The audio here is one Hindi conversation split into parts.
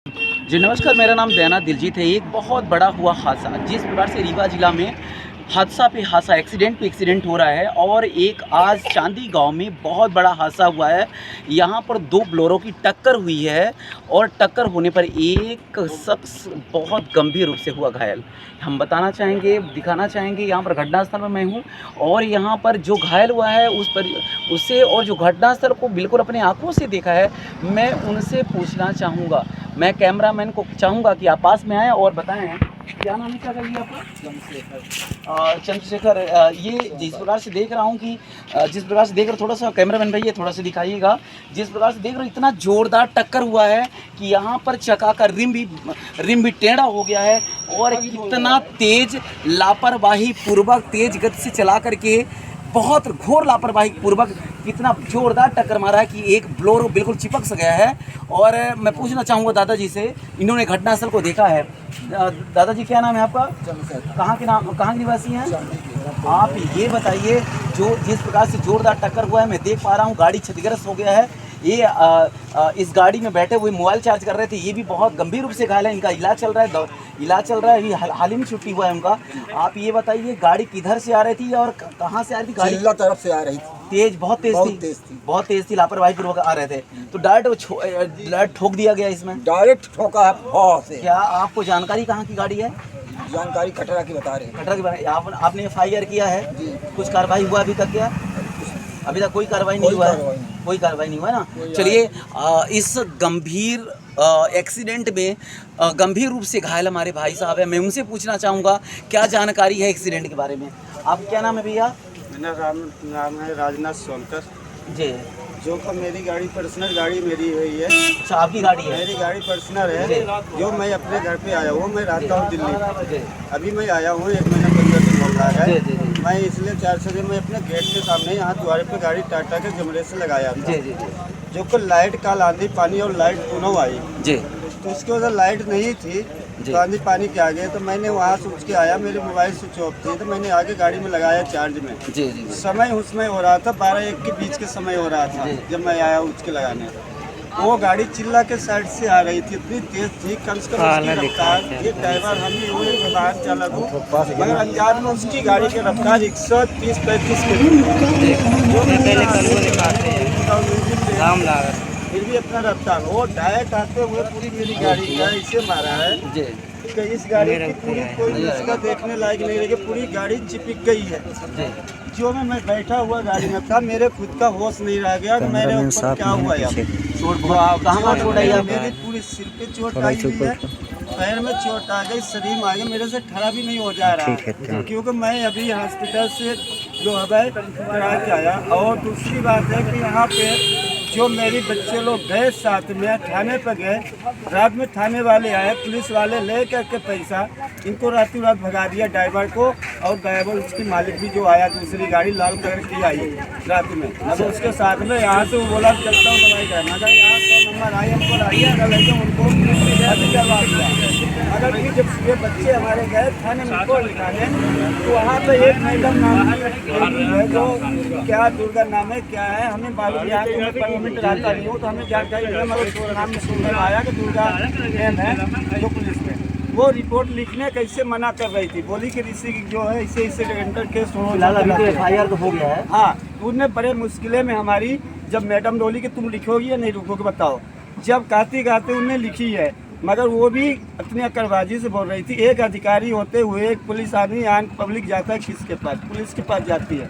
जी नमस्कार, मेरा नाम दैना दिलजीत है। एक बहुत बड़ा हुआ हादसा, जिस प्रकार से रीवा ज़िला में हादसा पे हादसा, एक्सीडेंट पे एक्सीडेंट हो रहा है और एक आज चांदी गांव में बहुत बड़ा हादसा हुआ है। यहाँ पर दो बोलेरो की टक्कर हुई है और टक्कर होने पर एक शख्स बहुत गंभीर रूप से हुआ घायल। हम बताना चाहेंगे, दिखाना चाहेंगे, यहाँ पर घटनास्थल पर मैं हूँ और यहाँ पर जो घायल हुआ है उससे और जो घटनास्थल को बिल्कुल अपने आँखों से देखा है, मैं उनसे पूछना चाहूँगा। मैं कैमरामैन को चाहूँगा कि आप पास में आएँ और बताएँ, क्या नाम है, क्या कहिए आपका? चंद्रशेखर। ये जिस प्रकार से देख रहा हूँ कि जिस प्रकार से देख रहा हूँ, थोड़ा सा कैमरामैन भैया थोड़ा सा दिखाइएगा। जिस प्रकार से देख रहा हूँ इतना ज़ोरदार टक्कर हुआ है कि यहाँ पर चक्का का रिम भी टेढ़ा हो गया है और इतना तेज़ लापरवाही पूर्वक तेज़ गति से चला करके, बहुत घोर लापरवाही पूर्वक कितना जोरदार टक्कर मारा है कि एक बोलेरो बिल्कुल चिपक सा गया है। और मैं पूछना चाहूँगा दादाजी से, इन्होंने घटनास्थल को देखा है। दादाजी क्या नाम है आपका? कहाँ के निवासी हैं आप? ये बताइए, जो जिस प्रकार से जोरदार टक्कर हुआ है, मैं देख पा रहा हूँ गाड़ी क्षतिग्रस्त हो गया है। ये इस गाड़ी में बैठे हुए मोबाइल चार्ज कर रहे थे, ये भी बहुत गंभीर रूप से घायल है। इनका इलाज चल रहा है, अभी हाल ही में छुट्टी हुआ है उनका। आप ये बताइए, गाड़ी किधर से आ रही थी और कहाँ से आ रही थी गाड़ी? चिल्ला तरफ से आ रही थी। बहुत तेज थी, लापरवाही पूर्वक आ रहे थे तो डायरेक्ट ठोक दिया गया इसमें। डायरेक्ट ठोका है बहुत से। क्या आपको जानकारी कहाँ की गाड़ी है? जानकारी कटरा की बता रहे हैं। कटरा की बारे आपने FIR किया है जी। कुछ कार्रवाई हुआ अभी तक? क्या अभी तक कोई कार्रवाई नहीं हुआ है? कोई कार्रवाई नहीं हुआ ना। चलिए, इस गंभीर एक्सीडेंट में गंभीर रूप से घायल हमारे भाई साहब है, मैं उनसे पूछना चाहूँगा क्या जानकारी है एक्सीडेंट के बारे में। आप क्या नाम है भैया? मेरा नाम है राजनाथ सोनकर। जी। जो कि मेरी गाड़ी पर्सनल गाड़ी मेरी हुई है। अच्छा, आपकी गाड़ी है? मेरी गाड़ी पर्सनल है, जो मैं अपने घर पे आया हूँ। मैं रहता हूँ दिल्ली। अभी मैं आया हूँ 1 महीना 15 दिन हो रहा है। मैं इसलिए 4 दिन में अपने गेट के सामने यहाँ द्वारे पे गाड़ी टाटा के जमरे से लगाया था। जो कि लाइट कल आंधी पानी और लाइट दोनों आई जी। तो उसके वजह लाइट नहीं थी, तो आंधी पानी के आगे तो मैंने वहाँ सोच के आया, मेरे मोबाइल स्विच ऑफ थी तो मैंने आगे गाड़ी में लगाया चार्ज में। जी। समय उसमें हो रहा था 12-1 के बीच के समय हो रहा था जब मैं आया उसके लगाने। वो गाड़ी चिल्ला के साइड से आ रही थी, इतनी तेज थी, कम से कम उसकी रफ्तार, ये ड्राइवर हम ही हुए बाहर चालक हूँ, मगर अंजान में उसकी गाड़ी की रफ्तार 130-135 किलोमीटर, फिर भी अपना रफ्तार वो डायरेक्ट आते हुए पूरी मेरी गाड़ी का इसे मारा है कि इस गाड़ी की पूरी कोई इसका देखने लायक नहीं रही, पूरी गाड़ी चिपक गई है। जो मैं बैठा हुआ गाड़ी में था, मेरे खुद का होश नहीं रह गया कि मेरे ऊपर क्या हुआ यार। कहाँ चोट आई? मेरी पूरी सिर पे चोट आई हुई है, पैर में चोट आ गई, शरीर में आ गया, मेरे से खड़ा भी नहीं हो जा रहा है क्योंकि मैं अभी हॉस्पिटल से जो है करा के आया। और दूसरी बात है कि यहाँ पे जो मेरे बच्चे लोग गए साथ में थाने पर गए, रात में थाने वाले आए, पुलिस वाले ले करके पैसा इनको रातों रात भगा दिया ड्राइवर को। और ड्राइवर उसकी मालिक भी जो आया, दूसरी गाड़ी लाल कलर की आई रात में, अब उसके साथ में यहाँ से वो बोला चलता हूँ दवाई करना था। यहाँ से नंबर आई हमको आइए, अगर लेके उनको अगर भी जब ये बच्चे हमारे गए थाने में रिपोर्ट लिखाने, तो वहाँ पे एक मैडम नाम है, जो क्या दुर्गा नाम है क्या है हमें मालूम, यहाँ तो मैं परमिट रहता नहीं हूँ तो हमें जानकारी नहीं, मगर नाम सुनने में आया कि दुर्गा नेम है जो पुलिस में, वो रिपोर्ट लिखने कैसे मना कर रही थी, बोली कि ऋषि जो है इसे इंटर केस FIR तो हो गया है। हाँ, उनने बड़े मुश्किलें में हमारी, जब मैडम बोली कि तुम लिखोगी या नहीं लिखोगे बताओ, जब कहते कहते उनने लिखी है, मगर वो भी अपनी अकड़बाजी से बोल रही थी। एक अधिकारी होते हुए एक पुलिस आदमी यहाँ पब्लिक जाता है किसके पास? पुलिस के पास जाती है,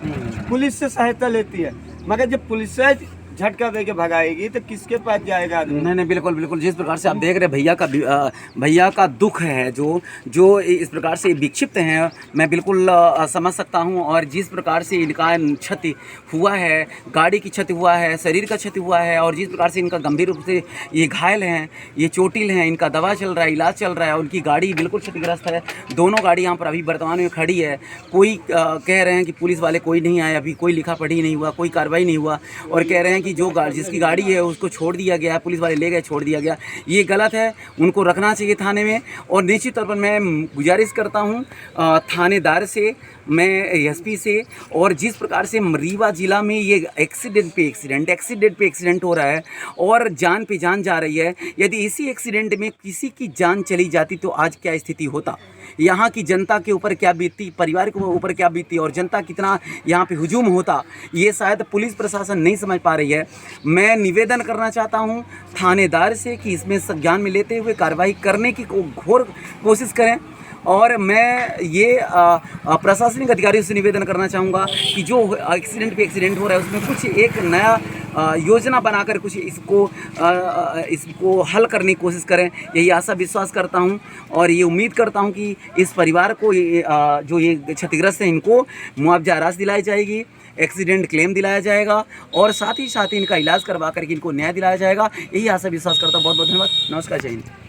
पुलिस से सहायता लेती है, मगर जब पुलिस से झटका दे के भगाएगी तो किसके पास जाएगा आदमी? नहीं, बिल्कुल जिस प्रकार से आप देख रहे भैया का दुख है, जो इस प्रकार से विक्षिप्त हैं, मैं बिल्कुल समझ सकता हूं। और जिस प्रकार से इनका क्षति हुआ है, गाड़ी की क्षति हुआ है, शरीर का क्षति हुआ है, और जिस प्रकार से इनका गंभीर रूप से ये घायल हैं, ये चोटिल हैं, इनका दवा चल रहा है, इलाज चल रहा है, उनकी गाड़ी बिल्कुल क्षतिग्रस्त है। दोनों गाड़ी यहाँ पर अभी वर्तमान में खड़ी है। कोई कह रहे हैं कि पुलिस वाले कोई नहीं आए, अभी कोई लिखा पढ़ी नहीं हुआ, कोई कार्रवाई नहीं हुआ, और कह रहे हैं कि जो जिसकी गाड़ी है उसको छोड़ दिया गया है, पुलिस वाले ले गए, छोड़ दिया गया, ये गलत है। उनको रखना चाहिए थाने में। और निश्चित तौर पर मैं गुजारिश करता हूँ थानेदार से, मैं एसपी से, और जिस प्रकार से रीवा ज़िला में ये एक्सीडेंट पे एक्सीडेंट हो रहा है और जान पे जान जा रही है, यदि इसी एक्सीडेंट में किसी की जान चली जाती तो आज क्या स्थिति होता, यहाँ की जनता के ऊपर क्या बीतती, परिवार के ऊपर क्या बीतती, और जनता कितना यहाँ पे हुजूम होता, ये शायद पुलिस प्रशासन नहीं समझ पा रही है। मैं निवेदन करना चाहता हूँ थानेदार से कि इसमें संज्ञान में लेते हुए कार्रवाई करने की घोर कोशिश करें। और मैं ये प्रशासनिक अधिकारियों से निवेदन करना चाहूँगा कि जो एक्सीडेंट पे एक्सीडेंट हो रहा है उसमें कुछ एक नया योजना बनाकर कुछ इसको हल करने की कोशिश करें। यही आशा विश्वास करता हूं और ये उम्मीद करता हूं कि इस परिवार को जो ये क्षतिग्रस्त हैं इनको मुआवजा राशि दिलाई जाएगी, एक्सीडेंट क्लेम दिलाया जाएगा और साथ ही इनका इलाज करवा करके इनको न्याय दिलाया जाएगा। यही आशा विश्वास करता हूँ। बहुत बहुत धन्यवाद। नमस्कार, जय हिंद।